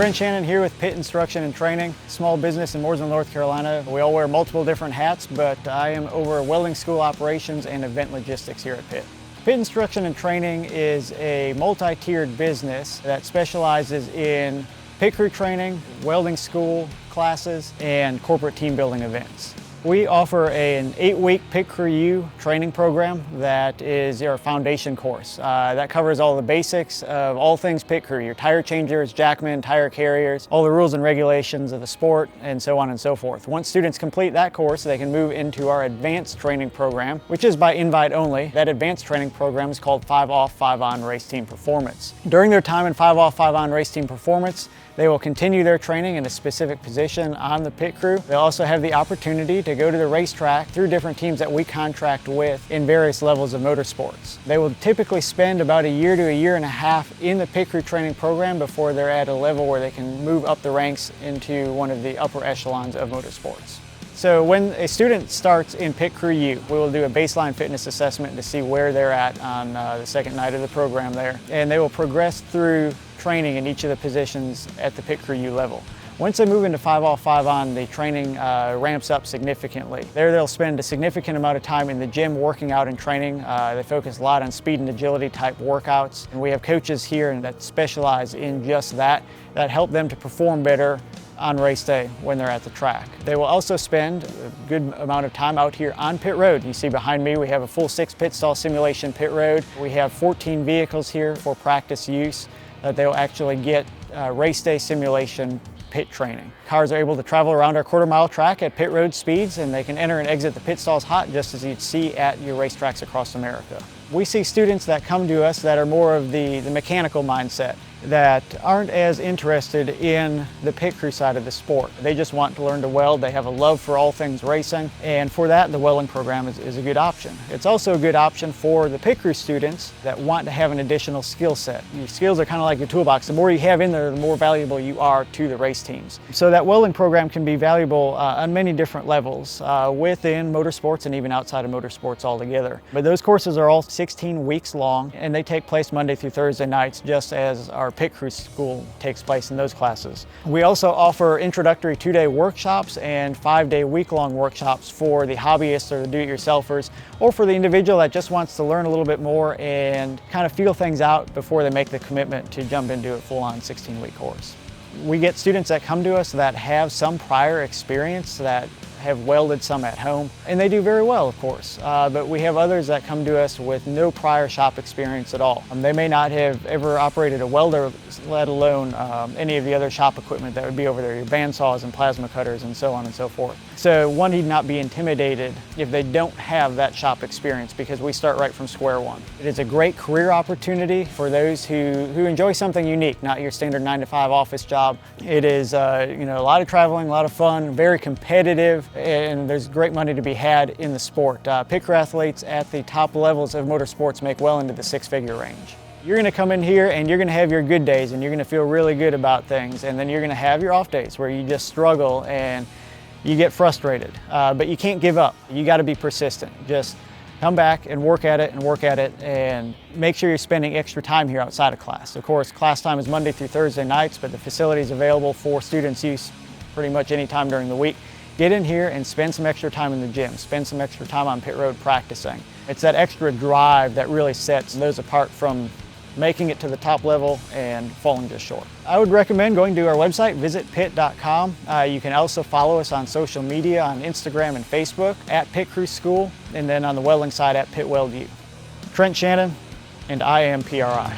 Trent Shannon here with Pitt Instruction and Training, small business in Mooresville, North Carolina. We all wear multiple different hats, but I am over welding school operations and event logistics here at Pitt. Pitt Instruction and Training is a multi-tiered business that specializes in pit crew training, welding school classes, and corporate team building events. We offer an 8-week Pit Crew U training program that is our foundation course. That covers all the basics of all things pit crew, your tire changers, jackmen, tire carriers, all the rules and regulations of the sport, and so on and so forth. Once students complete that course, they can move into our advanced training program, which is by invite only. That advanced training program is called 5-off, 5-on race team performance. During their time in 5-off, 5-on race team performance, they will continue their training in a specific position on the pit crew. They'll also have the opportunity to go to the racetrack through different teams that we contract with in various levels of motorsports. They will typically spend about a year to a year and a half in the pit crew training program before they're at a level where they can move up the ranks into one of the upper echelons of motorsports. So when a student starts in Pit Crew U, we will do a baseline fitness assessment to see where they're at on the second night of the program there. And they will progress through training in each of the positions at the Pit Crew U level. Once they move into 5-off, 5-on, the training ramps up significantly. There they'll spend a significant amount of time in the gym working out and training. They focus a lot on speed and agility type workouts. And we have coaches here that specialize in just that help them to perform better on race day when they're at the track. They will also spend a good amount of time out here on pit road. You see behind me we have a full 6 pit stall simulation pit road. We have 14 vehicles here for practice use that they will actually get race day simulation pit training. Cars are able to travel around our quarter-mile track at pit road speeds, and they can enter and exit the pit stalls hot just as you'd see at your racetracks across America. We see students that come to us that are more of the mechanical mindset, that aren't as interested in the pit crew side of the sport. They just want to learn to weld. They have a love for all things racing, and for that the welding program is a good option. It's also a good option for the pit crew students that want to have an additional skill set. Your skills are kind of like your toolbox. The more you have in there, the more valuable you are to the race teams. So that welding program can be valuable on many different levels within motorsports and even outside of motorsports altogether. But those courses are all 16 weeks long, and they take place Monday through Thursday nights, just as our pit crew school takes place in those classes. We also offer introductory 2-day workshops and 5-day week-long workshops for the hobbyists or the do-it-yourselfers, or for the individual that just wants to learn a little bit more and kind of feel things out before they make the commitment to jump into a full-on 16-week course. We get students that come to us that have some prior experience, that have welded some at home, and they do very well, of course. But we have others that come to us with no prior shop experience at all. They may not have ever operated a welder, let alone any of the other shop equipment that would be over there, your bandsaws and plasma cutters and so on and so forth. So one need not be intimidated if they don't have that shop experience, because we start right from square one. It is a great career opportunity for those who enjoy something unique, not your standard 9-to-5 office job. It is a lot of traveling, a lot of fun, very competitive, and there's great money to be had in the sport. Pit crew athletes at the top levels of motorsports make well into the 6-figure range. You're going to come in here and you're going to have your good days and you're going to feel really good about things, and then you're going to have your off days where you just struggle and you get frustrated, but you can't give up. You got to be persistent. Just come back and work at it and make sure you're spending extra time here outside of class. Of course, class time is Monday through Thursday nights, but the facility is available for students' use pretty much any time during the week. Get in here and spend some extra time in the gym, spend some extra time on pit road practicing. It's that extra drive that really sets those apart from making it to the top level and falling just short. I would recommend going to our website, visitpitt.com. You can also follow us on social media, on Instagram and Facebook, at Pit Crew School, and then on the welding side at Pitt Weld U. Trent Shannon, and I am PRI.